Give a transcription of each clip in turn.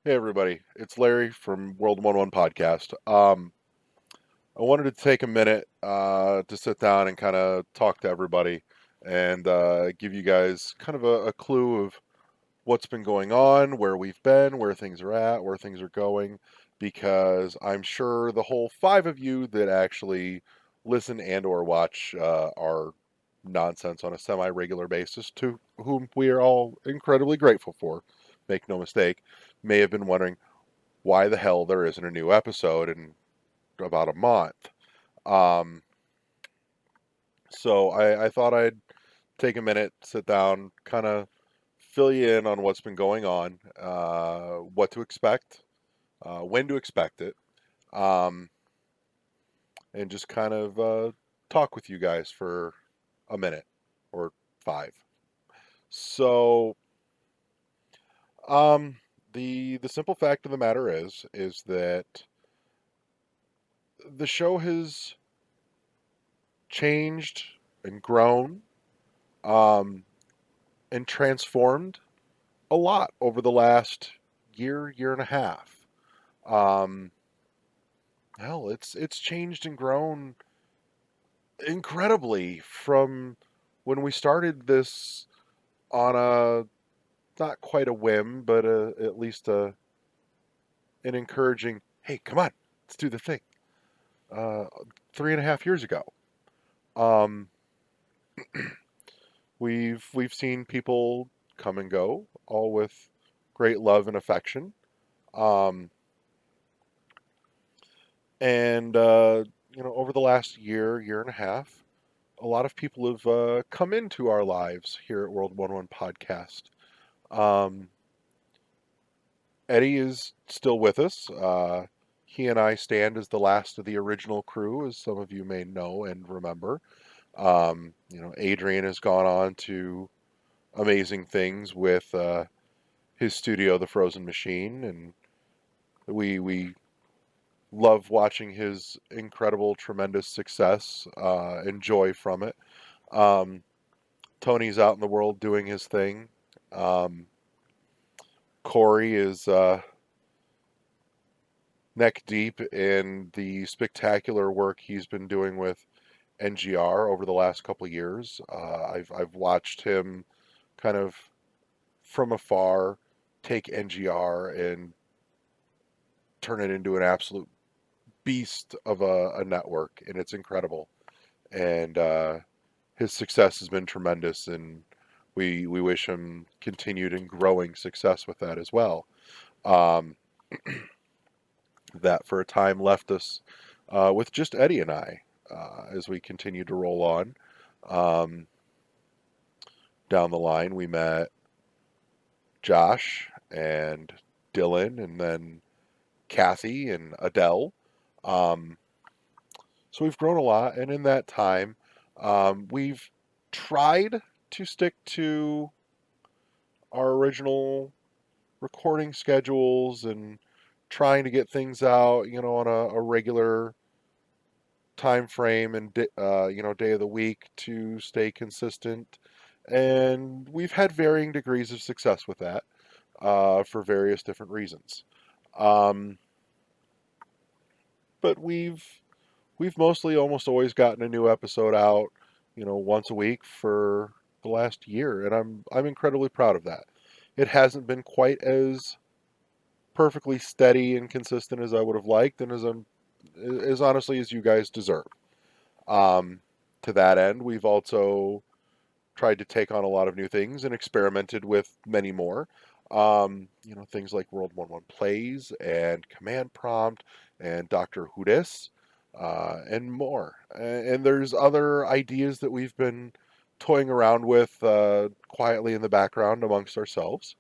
Hey everybody, it's Larry from World 1-1 Podcast. I wanted to take a minute to sit down and kind of talk to everybody and give you guys kind of a clue of what's been going on, where we've been, where things are at, where things are going, because I'm sure the whole five of you that actually listen and or watch our nonsense on a semi-regular basis, to whom we are all incredibly grateful for, make no mistake, may have been wondering why the hell there isn't a new episode in about a month. Um, so I thought I'd take a minute, sit down, kind of fill you in on what's been going on, what to expect, when to expect it, um, and just kind of talk with you guys for a minute or five. So, um, the simple fact of the matter is that the show has changed and grown, um, and transformed a lot over the last year and a half. Um, hell, it's changed and grown incredibly from when we started this on a not quite a whim, but at least an encouraging. Hey, come on, let's do the thing. Uh, 3.5 years ago, um, we've seen people come and go, all with great love and affection. Um, And over the last year and a half, a lot of people have come into our lives here at World 1-1 Podcast. Um, Eddie is still with us. He and I stand as the last of the original crew, as some of you may know and remember. Adrian has gone on to amazing things with his studio, The Frozen Machine, and we love watching his incredible, tremendous success and joy from it. Um, Tony's out in the world doing his thing. Um, Corey is neck deep in the spectacular work he's been doing with NGR over the last couple of years. I've watched him kind of from afar take NGR and turn it into an absolute beast of a network, and it's incredible. And his success has been tremendous, and we wish him continued and growing success with that as well. Um, that for a time left us with just Eddie and I as we continue to roll on. Um, Down the line, we met Josh and Dylan, and then Kathy and Adele. Um, so we've grown a lot, and in that time, we've tried to stick to our original recording schedules and trying to get things out, on a regular time frame and day of the week to stay consistent. And we've had varying degrees of success with that for various different reasons. Um, but we've mostly almost always gotten a new episode out, once a week for the last year, and I'm incredibly proud of that. It hasn't been quite as perfectly steady and consistent as I would have liked, and as honestly as you guys deserve. Um, to that end, we've also tried to take on a lot of new things and experimented with many more. Things like World 1-1 Plays and Command Prompt and Doctor Who Dis, and more. And there's other ideas that we've been toying around with quietly in the background amongst ourselves.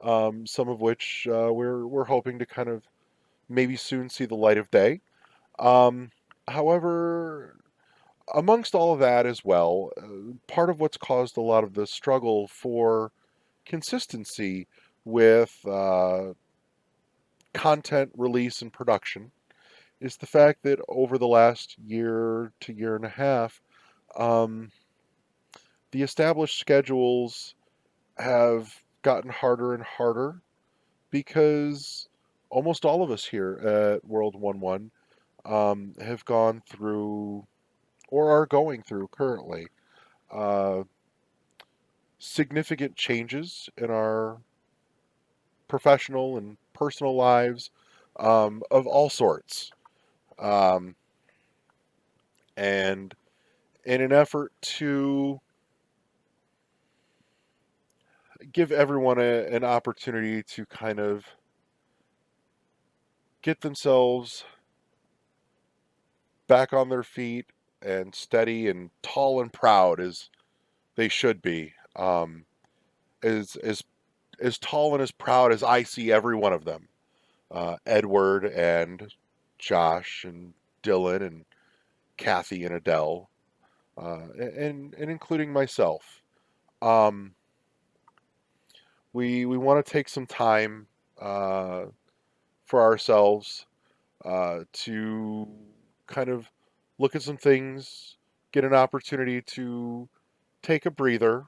Some of which we're hoping to kind of maybe soon see the light of day. Um, However, amongst all of that as well, part of what's caused a lot of the struggle for consistency with content release and production is the fact that over the last year to year and a half, um, the established schedules have gotten harder and harder because almost all of us here at World 1-1 have gone through or are going through currently uh, significant changes in our professional and personal lives of all sorts. Um, and in an effort to give everyone an opportunity to kind of get themselves back on their feet and steady and tall and proud as they should be. As tall and as proud as I see every one of them. Edward and Josh and Dylan and Kathy and Adele, and including myself. Um, we want to take some time uh, for ourselves to kind of look at some things, get an opportunity to take a breather,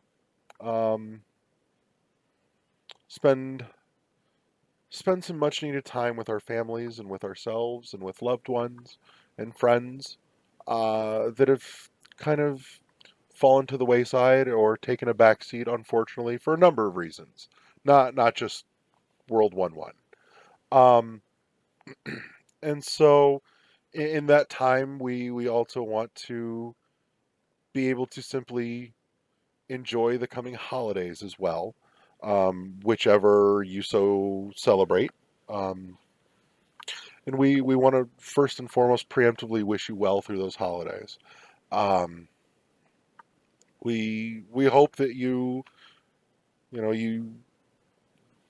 um, spend spend some much needed time with our families and with ourselves and with loved ones and friends that have kind of fallen to the wayside or taken a back seat, unfortunately, for a number of reasons. Not just World 1-1. Um, and so in that time, we also want to be able to simply enjoy the coming holidays as well, whichever you so celebrate. Um, and we want to first and foremost preemptively wish you well through those holidays. Um, we hope that you know you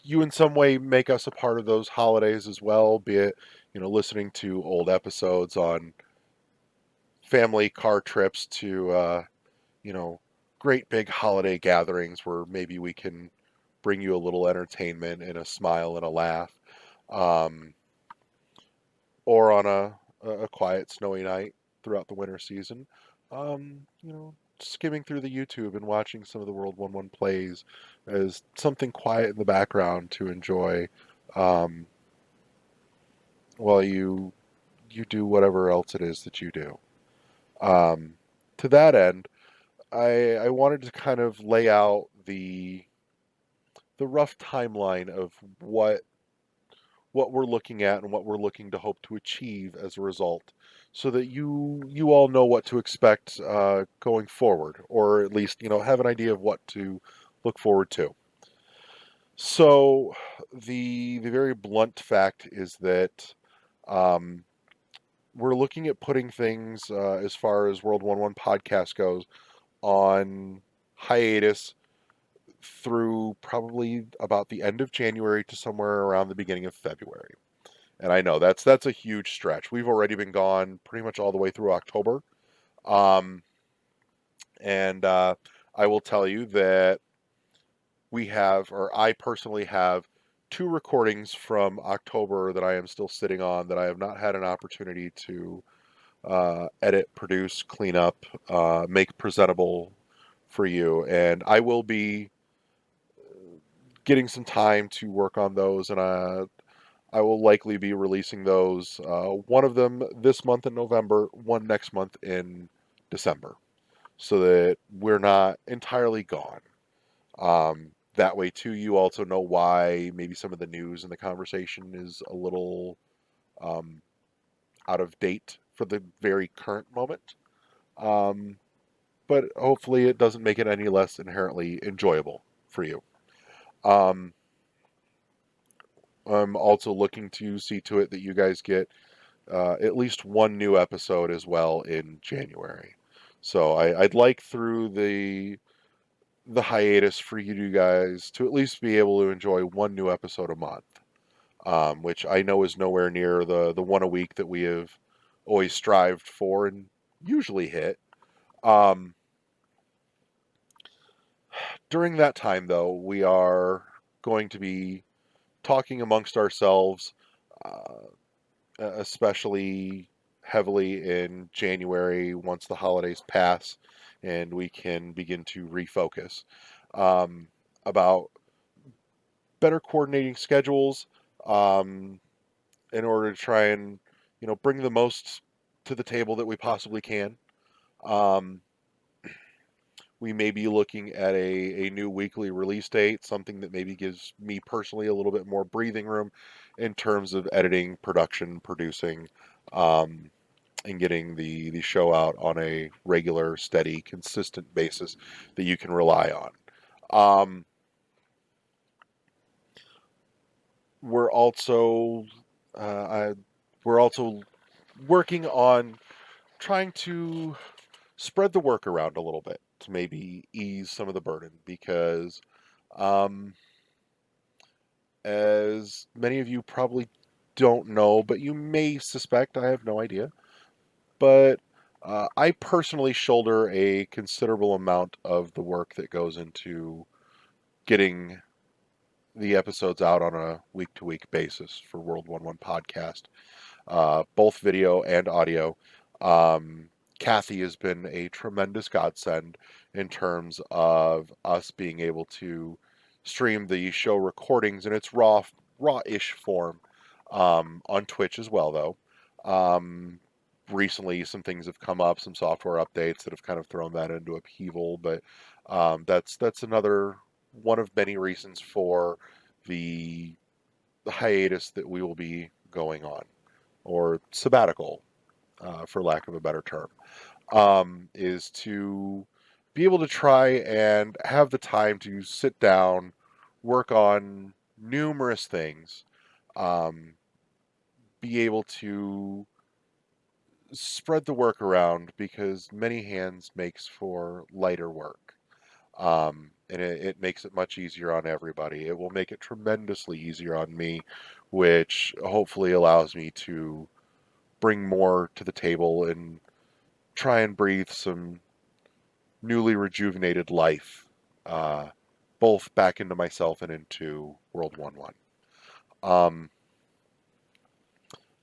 in some way make us a part of those holidays as well, be it listening to old episodes on family car trips to you know great big holiday gatherings where maybe we can bring you a little entertainment and a smile and a laugh, um, or on a quiet snowy night throughout the winter season. Skimming through the YouTube and watching some of the World 1-1 plays as something quiet in the background to enjoy, um, while you do whatever else it is that you do. Um, to that end, I wanted to kind of lay out the rough timeline of what we're looking at and what we're looking to hope to achieve as a result, so that you all know what to expect going forward, or at least have an idea of what to look forward to. So the very blunt fact is that um, we're looking at putting things as far as World 1-1 podcast goes on hiatus through probably about the end of January to somewhere around the beginning of February. And I know that's a huge stretch. We've already been gone pretty much all the way through October. Um, and I will tell you that we have, or I personally have, two recordings from October that I am still sitting on that I have not had an opportunity to edit, produce, clean up, make presentable for you. And I will be getting some time to work on those, and I will likely be releasing those. One of them this month in November, one next month in December, so that we're not entirely gone. That way, too, you also know why maybe some of the news and the conversation is a little um, out of date for the very current moment. Um, but hopefully, it doesn't make it any less inherently enjoyable for you. Um, I'm also looking to see to it that you guys get at least one new episode as well in January. So I'd like through the hiatus for you guys to at least be able to enjoy one new episode a month, which I know is nowhere near the one a week that we have always strived for and usually hit. Um, During that time, though, we are going to be talking amongst ourselves, uh, especially heavily in January once the holidays pass and we can begin to refocus, um, about better coordinating schedules, um, in order to try and, bring the most to the table that we possibly can. Um, we may be looking at a new weekly release date, something that maybe gives me personally a little bit more breathing room in terms of editing, production, producing, um, and getting the show out on a regular, steady, consistent basis that you can rely on. Um, we're also I, we're also working on trying to spread the work around a little bit to maybe ease some of the burden because um, as many of you probably don't know, but you may suspect, I have no idea, but I personally shoulder a considerable amount of the work that goes into getting the episodes out on a week to week basis for World 1 podcast, both video and audio. Um, Kathy has been a tremendous godsend in terms of us being able to stream the show recordings in its raw-ish form on Twitch as well, though. Um, recently, some things have come up, some software updates that have kind of thrown that into upheaval, but that's another one of many reasons for the hiatus that we will be going on, or sabbatical, for lack of a better term, is to be able to try and have the time to sit down, work on numerous things, um, be able to spread the work around because many hands makes for lighter work. And it makes it much easier on everybody. It will make it tremendously easier on me, which hopefully allows me to bring more to the table and try and breathe some newly rejuvenated life, uh, both back into myself and into World 1-1. Um,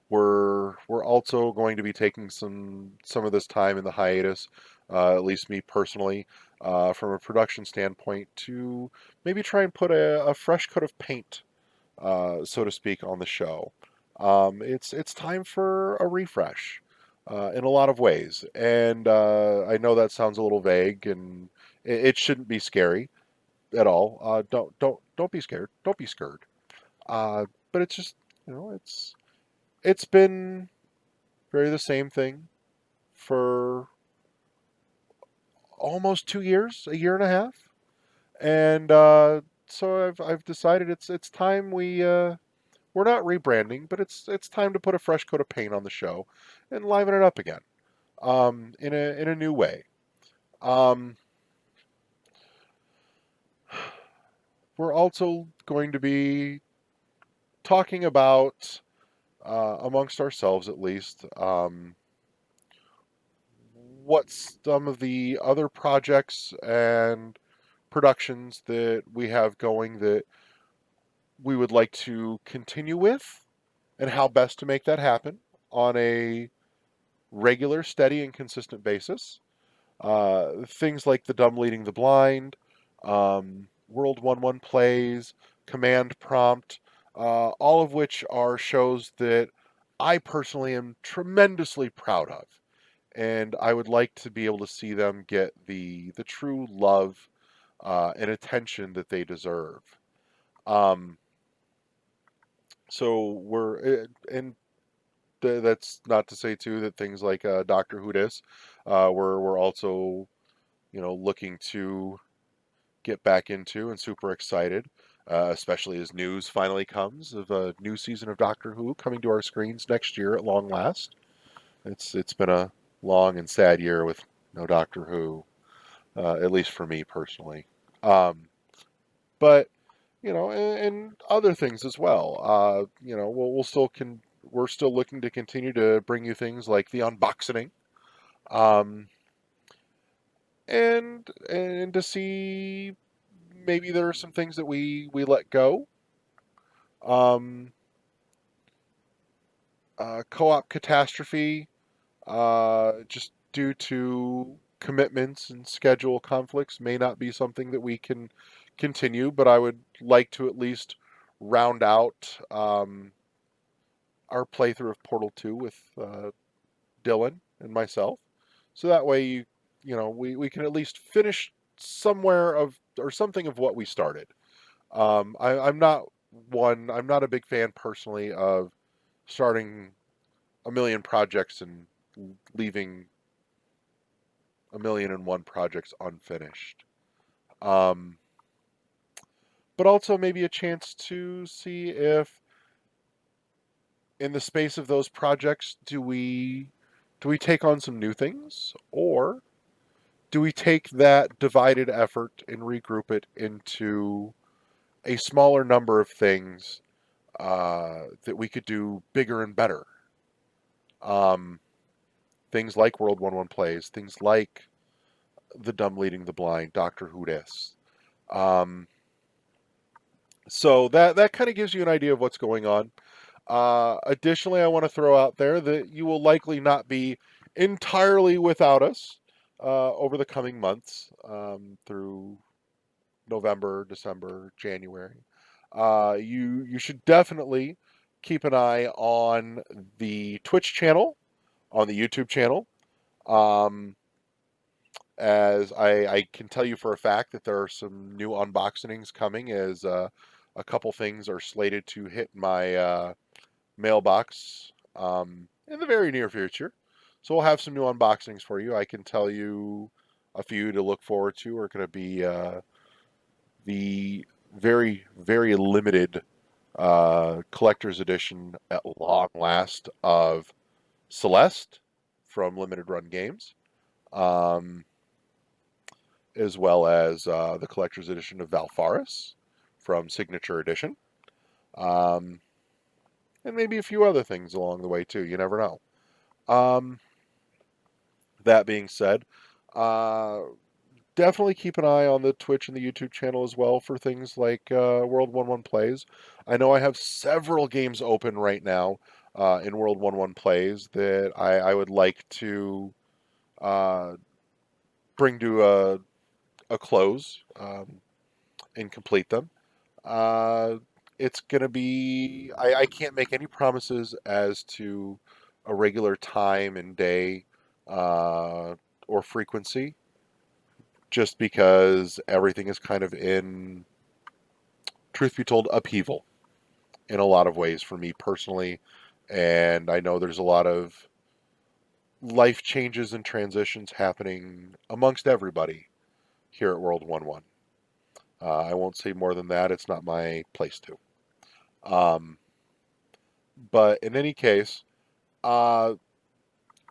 we're also going to be taking some of this time in the hiatus, at least me personally, from a production standpoint, to maybe try and put a fresh coat of paint, so to speak, on the show. It's time for a refresh in a lot of ways, and I know that sounds a little vague, and it shouldn't be scary at all. Don't be scared. Don't be scared. But it's just, it's been very the same thing for almost 2 years, a year and a half, and so I've decided it's time we're not rebranding, but it's time to put a fresh coat of paint on the show and liven it up again, in a new way. Um, we're also going to be talking about, amongst ourselves at least, what some of the other projects and productions that we have going that we would like to continue with, and how best to make that happen on a regular, steady, and consistent basis. Things like The Dumb Leading the Blind, World 1-1 Plays, Command Prompt, all of which are shows that I personally am tremendously proud of. And I would like to be able to see them get the true love and attention that they deserve. Um, and that's not to say too that things like Doctor Who dis, we're also looking to get back into and super excited, especially as news finally comes of a new season of Doctor Who coming to our screens next year at long last. It's been a long and sad year with no Doctor Who, at least for me personally. But and other things as well. We'll still can we're still looking to continue to bring you things like the unboxing, um, and to see maybe there are some things that we let go. Um, Co-op catastrophe, just due to commitments and schedule conflicts, may not be something that we can continue. But I would like to at least round out our playthrough of Portal 2 with Dylan and myself. So that way, we can at least finish somewhere of or something of what we started. I'm not a big fan personally of starting a million projects and leaving a million and one projects unfinished. Um, but also maybe a chance to see if in the space of those projects do we take on some new things, or do we take that divided effort and regroup it into a smaller number of things that we could do bigger and better? Um, Things like World 1-1 Plays, things like The Dumb Leading the Blind, Doctor Who Dis. Um, so that kind of gives you an idea of what's going on. Additionally, I want to throw out there that you will likely not be entirely without us over the coming months through November, December, January. You should definitely keep an eye on the Twitch channel, on the YouTube channel, um, as I can tell you for a fact that there are some new unboxings coming, as a couple things are slated to hit my mailbox in the very near future. So we'll have some new unboxings for you. I can tell you a few to look forward to are going to be the very, very limited collector's edition at long last of Celeste from Limited Run Games, um, as well as the collector's edition of Valfaris from Signature Edition, um, and maybe a few other things along the way too. You never know. Um, that being said, uh, definitely keep an eye on the Twitch and the YouTube channel as well for things like World 1-1 Plays. I know I have several games open right now in World 1-1 Plays that I would like to uh, bring to a close and complete them. Uh, it's going to be, I can't make any promises as to a regular time and day or frequency, just because everything is kind of in, truth be told, upheaval in a lot of ways for me personally. And I know there's a lot of life changes and transitions happening amongst everybody here at World 1-1. I won't say more than that. It's not my place to. Um, but in any case, uh,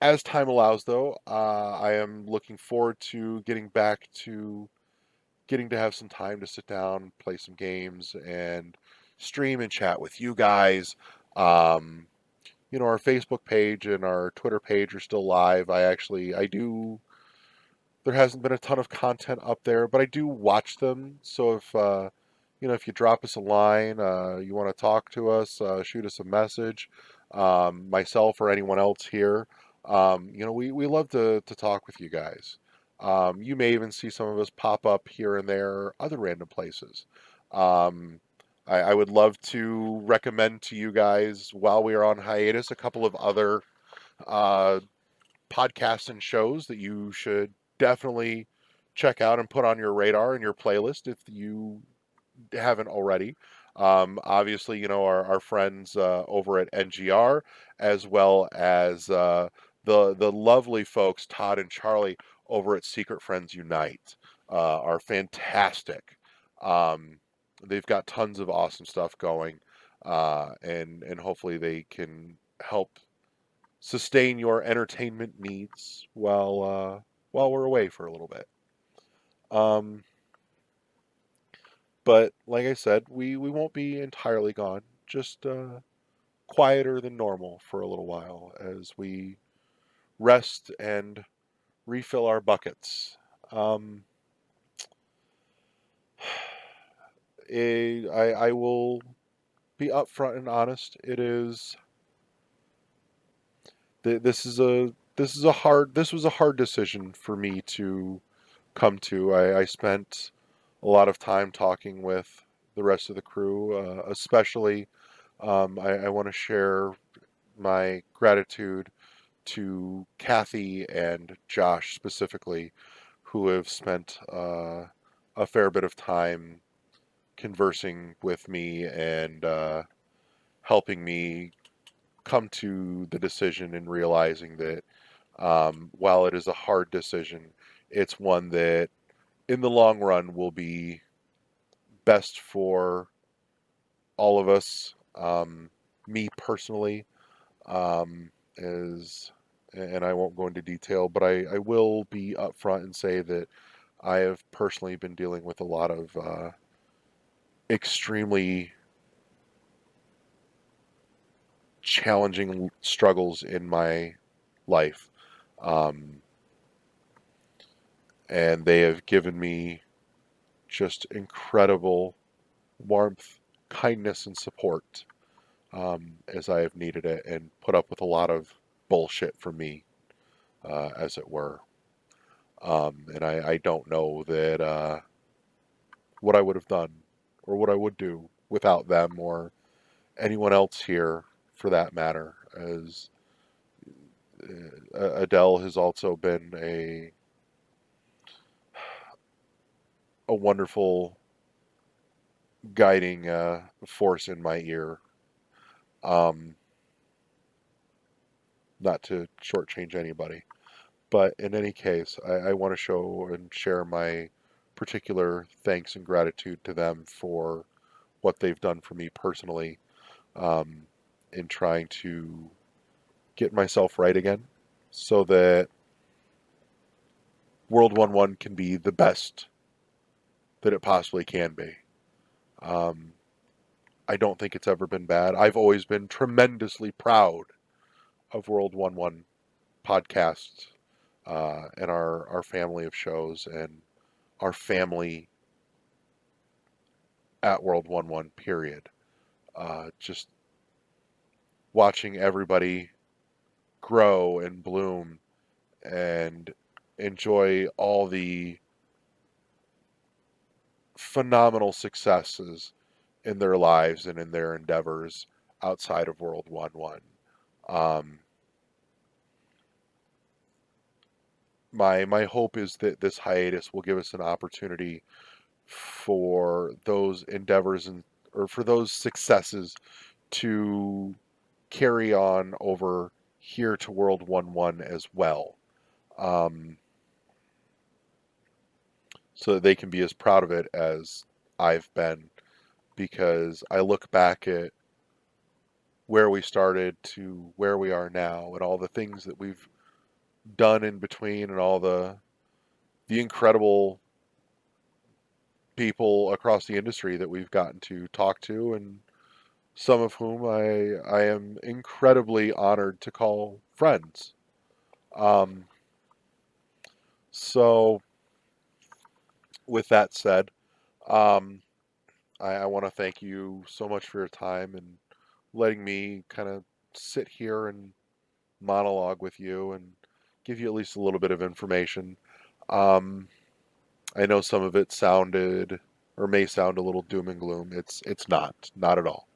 as time allows, though, I am looking forward to getting back to getting to have some time to sit down, play some games, and stream and chat with you guys. Um, our Facebook page and our Twitter page are still live. I do. There hasn't been a ton of content up there, but I do watch them. So if you drop us a line, you want to talk to us, shoot us a message, myself or anyone else here. We love to talk with you guys. You may even see some of us pop up here and there, other random places. Um, I would love to recommend to you guys, while we are on hiatus, a couple of other uh, podcasts and shows that you should definitely check out and put on your radar and your playlist if you haven't already. Obviously, our friends over at NGR, as well as the lovely folks Todd and Charlie over at Secret Friends Unite, are fantastic. Um, they've got tons of awesome stuff going, and hopefully they can help sustain your entertainment needs while we're away for a little bit. Um, but like I said, we won't be entirely gone. Just quieter than normal for a little while as we rest and refill our buckets. Um, I will be upfront and honest. This was a hard decision for me to come to. I spent a lot of time talking with the rest of the crew, especially I want to share. my gratitude to Kathy and Josh specifically, who have spent a fair bit of time conversing with me and helping me come to the decision and realizing that while it is a hard decision, it's one that in the long run will be best for all of us. Me personally, is, and I won't go into detail, but I will be upfront and say that I have personally been dealing with a lot of extremely challenging struggles in my life. Um, and they have given me just incredible warmth, kindness, and support as I have needed it, and put up with a lot of bullshit from me, as it were. And I don't know that what I would have done or what I would do without them or anyone else here for that matter. As Adele has also been a wonderful guiding force in my ear. Um, Not to shortchange anybody, but in any case, I want to show and share my particular thanks and gratitude to them for what they've done for me personally, um, in trying to get myself right again so that World 1-1 can be the best that it possibly can be. Um, I don't think it's ever been bad. I've always been tremendously proud of World 1-1 podcasts, and our family of shows and our family at World 1-1, period. Just watching everybody grow and bloom and enjoy all the phenomenal successes in their lives and in their endeavors outside of World 1-1. Um, my hope is that this hiatus will give us an opportunity for those endeavors and or for those successes to carry on over here to World 1-1 as well, um, so that they can be as proud of it as I've been. Because I look back at where we started to where we are now, and all the things that we've done in between, and all the incredible people across the industry that we've gotten to talk to, and some of whom I am incredibly honored to call friends. Um, so, with that said, um, I want to thank you so much for your time and letting me kind of sit here and monologue with you and give you at least a little bit of information. Um, I know some of it sounded or may sound a little doom and gloom. It's not at all.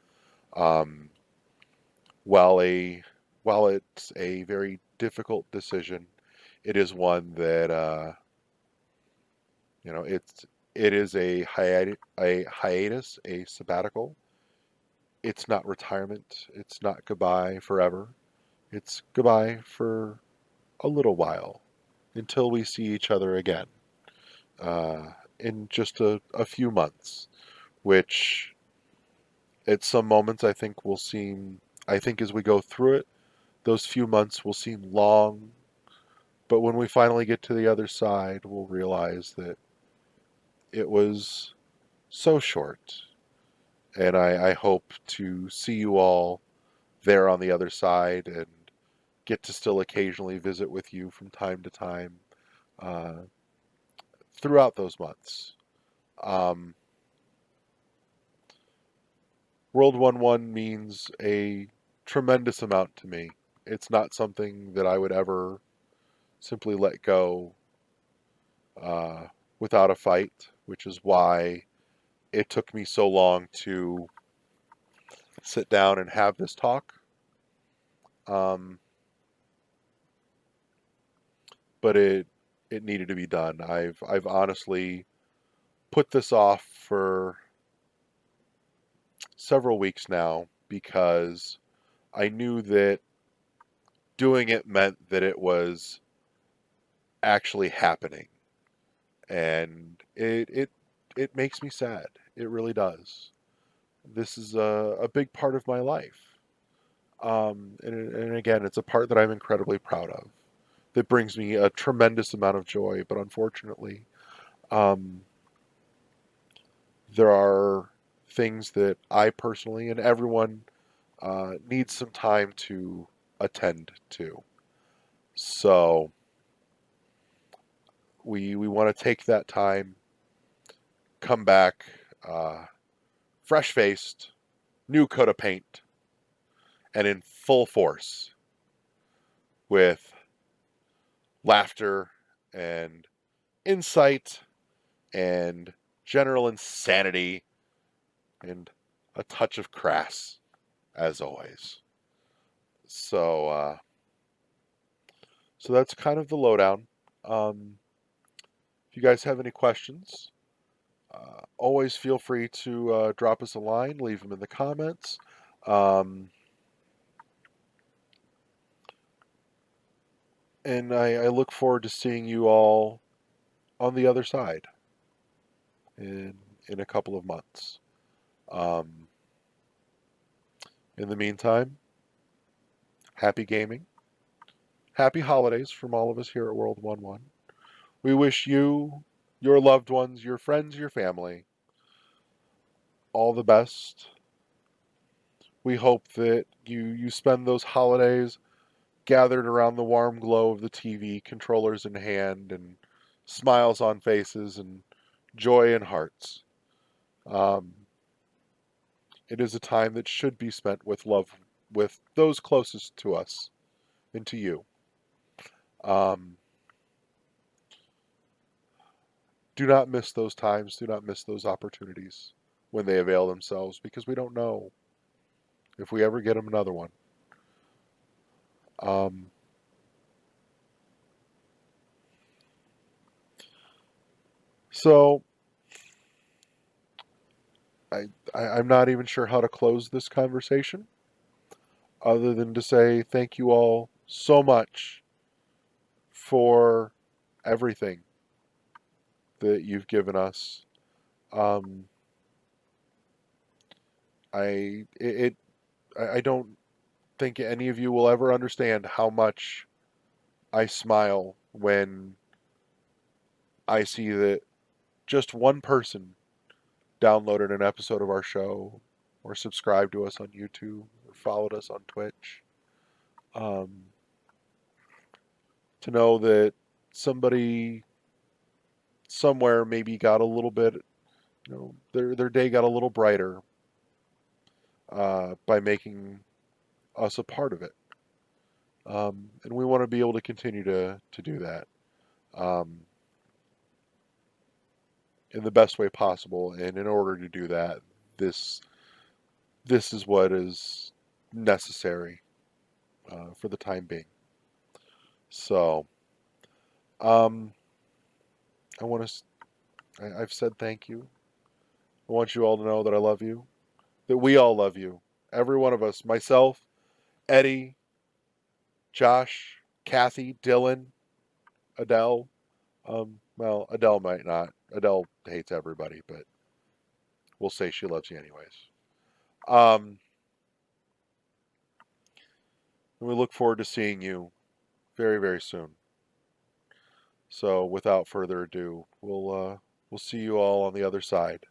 Um, while a while it's a very difficult decision, it is one that it is a hiatus, a sabbatical. It's not retirement. It's not goodbye forever. It's goodbye for a little while until we see each other again, in just a few months, which at some moments I think as we go through it, those few months will seem long, but when we finally get to the other side, we'll realize that it was so short. And I hope to see you all there on the other side and get to still occasionally visit with you from time to time, uh, throughout those months. Um, World 1-1 means a tremendous amount to me. It's not something that I would ever simply let go uh, without a fight, which is why it took me so long to sit down and have this talk. Um, but it needed to be done. I've honestly put this off for several weeks now because I knew that doing it meant that it was actually happening, and it makes me sad. It really does. This is a big part of my life, and again, it's a part that I'm incredibly proud of. That brings me a tremendous amount of joy, but unfortunately, um, there are things that I personally and everyone needs some time to attend to. So we want to take that time, come back, uh, fresh faced, new coat of paint, and in full force with laughter and insight and general insanity and a touch of crass, as always. So, so that's kind of the lowdown. Um, if you guys have any questions, always feel free to drop us a line, leave them in the comments. Um, and I look forward to seeing you all on the other side in in a couple of months. Um, in the meantime, happy gaming, happy holidays from all of us here at World 1-1. We wish you, your loved ones, your friends, your family, all the best. We hope that you spend those holidays gathered around the warm glow of the TV, controllers in hand, and smiles on faces and joy in hearts. Um, it is a time that should be spent with love, with those closest to us and to you. Um, do not miss those times. Do not miss those opportunities when they avail themselves, because we don't know if we ever get them another one. Um, so I'm not even sure how to close this conversation other than to say thank you all so much for everything that you've given us. Um, it I don't think any of you will ever understand how much I smile when I see that just one person downloaded an episode of our show or subscribed to us on YouTube or followed us on Twitch. Um, to know that somebody somewhere maybe got a little bit, their day got a little brighter by making us a part of it. And we want to be able to continue to do that um, in the best way possible. And in order to do that, this this is what is necessary for the time being. So um, I want to. I've said thank you. I want you all to know that I love you. That we all love you. Every one of us. Myself, Eddie, Josh, Kathy, Dylan, Adele. Well, Adele might not. Adele hates everybody, but we'll say she loves you anyways. Um, and we look forward to seeing you very, very soon. So, without further ado, we'll see you all on the other side.